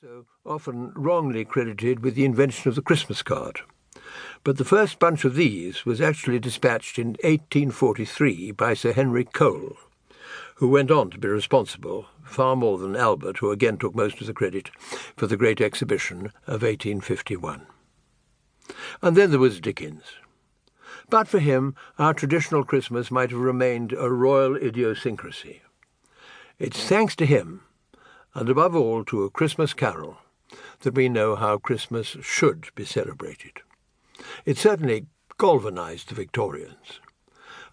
so often wrongly credited with the invention of the Christmas card. But the first bunch of these was actually dispatched in 1843 by Sir Henry Cole, who went on to be responsible, far more than Albert, who again took most of the credit, for the Great Exhibition of 1851. And then there was Dickens. But for him, our traditional Christmas might have remained a royal idiosyncrasy. It's thanks to him, and above all to A Christmas Carol, that we know how Christmas should be celebrated. It certainly galvanized the Victorians.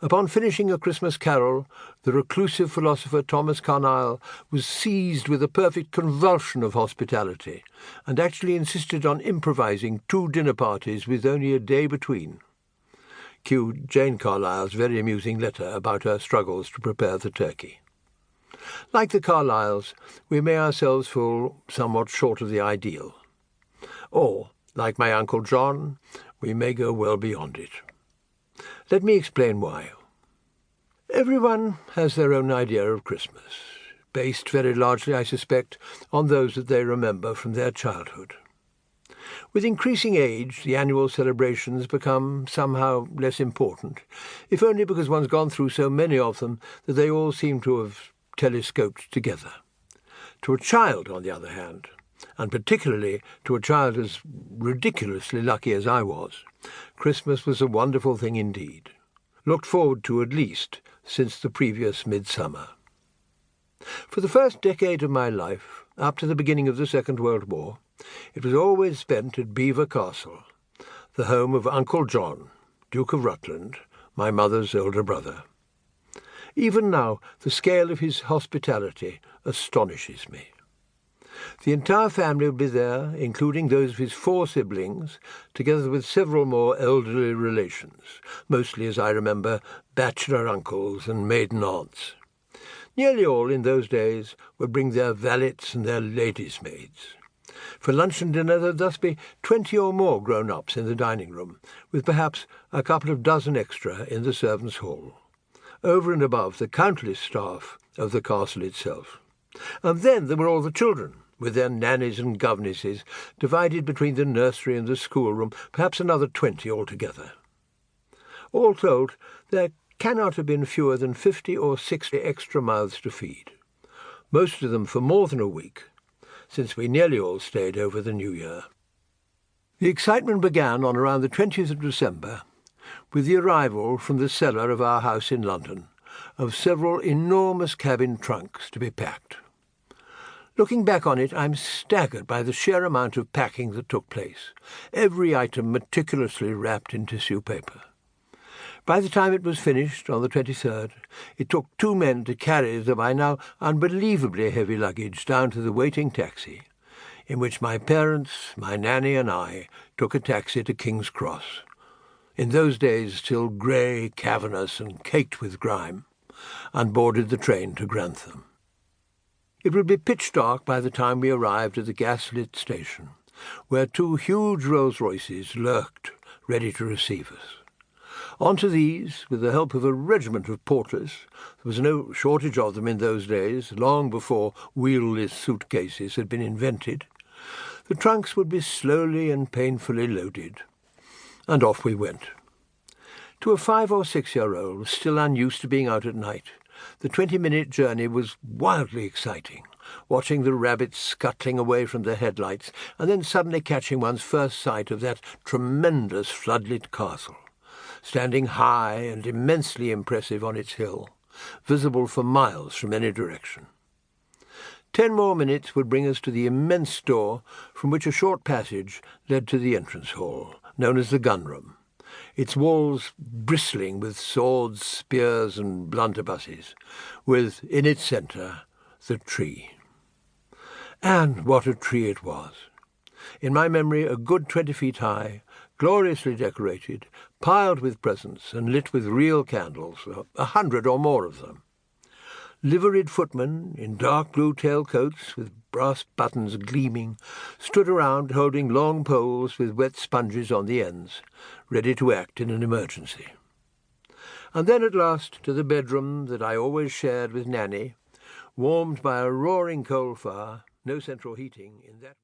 Upon finishing A Christmas Carol, the reclusive philosopher Thomas Carlyle was seized with a perfect convulsion of hospitality, and actually insisted on improvising 2 dinner parties with only a day between. Cue Jane Carlyle's very amusing letter about her struggles to prepare the turkey. Like the Carlyles, we may ourselves fall somewhat short of the ideal. Or, like my Uncle John, we may go well beyond it. Let me explain why. Everyone has their own idea of Christmas, based very largely, I suspect, on those that they remember from their childhood. With increasing age, the annual celebrations become somehow less important, if only because one's gone through so many of them that they all seem to have telescoped together. To a child, on the other hand, and particularly to a child as ridiculously lucky as I was, Christmas was a wonderful thing indeed, looked forward to at least since the previous midsummer. For the first decade of my life, up to the beginning of the Second World War, it was always spent at Belvoir Castle, the home of Uncle John, Duke of Rutland, my mother's older brother. Even now, the scale of his hospitality astonishes me. The entire family would be there, including those of his 4 siblings, together with several more elderly relations, mostly, as I remember, bachelor uncles and maiden aunts. Nearly all, in those days, would bring their valets and their ladies' maids. For lunch and dinner there'd thus be 20 or more grown-ups in the dining-room, with perhaps a couple of dozen extra in the servants' hall, over and above the countless staff of the castle itself. And then there were all the children, with their nannies and governesses, divided between the nursery and the schoolroom, perhaps another 20 altogether. All told, there cannot have been fewer than 50 or 60 extra mouths to feed, most of them for more than a week, since we nearly all stayed over the New Year. The excitement began on around the 20th of December, with the arrival from the cellar of our house in London of several enormous cabin trunks to be packed. Looking back on it, I'm staggered by the sheer amount of packing that took place, every item meticulously wrapped in tissue paper. By the time it was finished, on the 23rd, it took 2 men to carry the by now unbelievably heavy luggage down to the waiting taxi, in which my parents, my nanny and I took a taxi to King's Cross, in those days still grey, cavernous and caked with grime, and boarded the train to Grantham. It would be pitch dark by the time we arrived at the gas-lit station, where 2 huge Rolls-Royces lurked, ready to receive us. Onto these, with the help of a regiment of porters, there was no shortage of them in those days, long before wheel-less suitcases had been invented, the trunks would be slowly and painfully loaded. And off we went. To a 5 or 6-year-old still unused to being out at night, the 20-minute journey was wildly exciting, watching the rabbits scuttling away from their headlights and then suddenly catching one's first sight of that tremendous floodlit castle, standing high and immensely impressive on its hill, visible for miles from any direction. 10 more minutes would bring us to the immense door from which a short passage led to the entrance hall, known as the gun-room, its walls bristling with swords, spears and blunderbusses, with, in its centre, the tree. And what a tree it was! In my memory, a good 20 feet high, gloriously decorated, piled with presents and lit with real candles, 100 or more of them. Liveried footmen, in dark blue tailcoats with brass buttons gleaming, stood around holding long poles with wet sponges on the ends, ready to act in an emergency. And then at last to the bedroom that I always shared with Nanny, warmed by a roaring coal fire, No central heating in that.